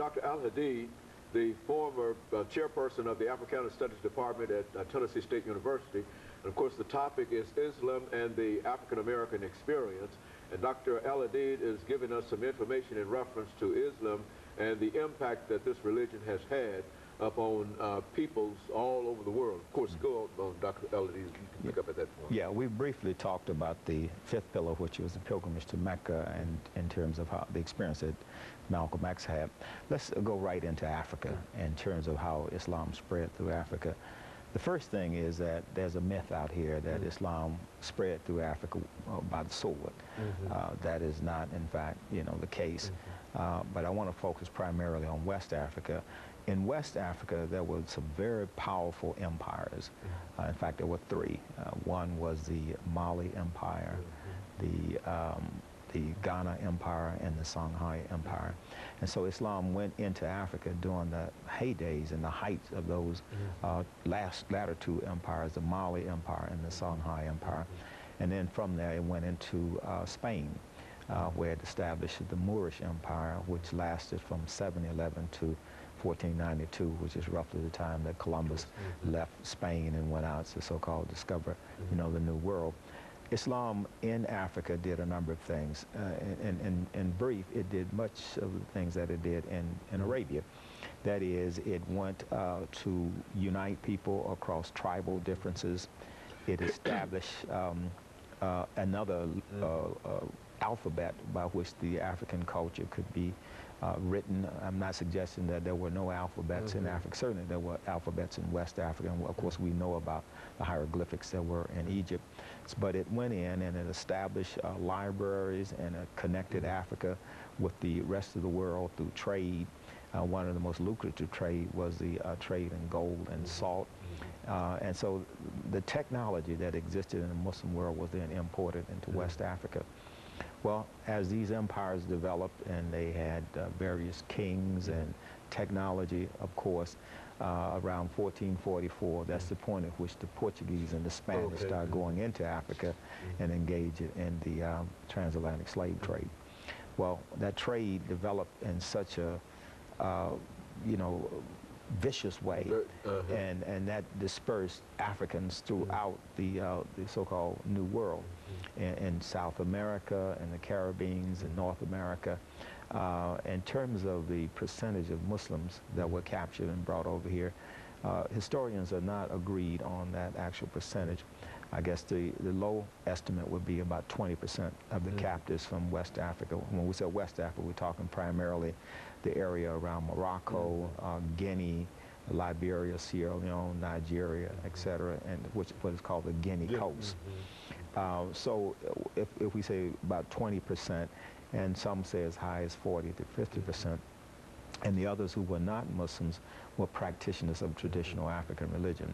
Dr. Al-Hadid, the former chairperson of the Africana Studies Department at Tennessee State University. And of course, the topic is Islam and the African-American experience. And Dr. Al-Hadid is giving us some information in reference to Islam and the impact that this religion has had upon peoples all over the world. Of course, go on, Dr. Al-Hadid, you can pick up at that point. Yeah, we briefly talked about the fifth pillar, which was the pilgrimage to Mecca, and in terms of how the experience that Malcolm X had. Let's go right into Africa in terms of how Islam spread through Africa. The first thing is that there's a myth out here that Islam spread through Africa by the sword. That is not, in fact, the case. But I want to focus primarily on West Africa. In West Africa, there were some very powerful empires. In fact, there were three. One was the Mali Empire, the Ghana Empire, and the Songhai Empire. And so Islam went into Africa during the heydays and the heights of those latter two empires, the Mali Empire and the Songhai Empire. And then from there, it went into Spain, where it established the Moorish Empire, which lasted from 711 to 1492, which is roughly the time that Columbus left Spain and went out to so-called discover, the New World. Islam in Africa did a number of things. In brief, it did much of the things that it did in Arabia. That is, it went to unite people across tribal differences. It established another alphabet by which the African culture could be written. I'm not suggesting that there were no alphabets in Africa. Certainly there were alphabets in West Africa, and of course we know about the hieroglyphics that were in Egypt. But it went in and it established libraries and it connected Africa with the rest of the world through trade. One of the most lucrative trade was the trade in gold and salt. And so the technology that existed in the Muslim world was then imported into West Africa. Well, as these empires developed and they had various kings and technology, of course, around 1444, that's the point at which the Portuguese and the Spanish started going into Africa and engaged in the transatlantic slave trade. Well, that trade developed in such a, vicious way, and that dispersed Africans throughout the so-called New World, in South America, and the Caribbean, and North America. In terms of the percentage of Muslims that were captured and brought over here, historians are not agreed on that actual percentage. I guess the low estimate would be about 20% of the captives from West Africa. When we say West Africa, we're talking primarily the area around Morocco, Guinea, Liberia, Sierra Leone, Nigeria, etc., and what is called the Guinea Coast. So if we say about 20%, and some say as high as 40 to 50%, and the others who were not Muslims were practitioners of traditional African religion.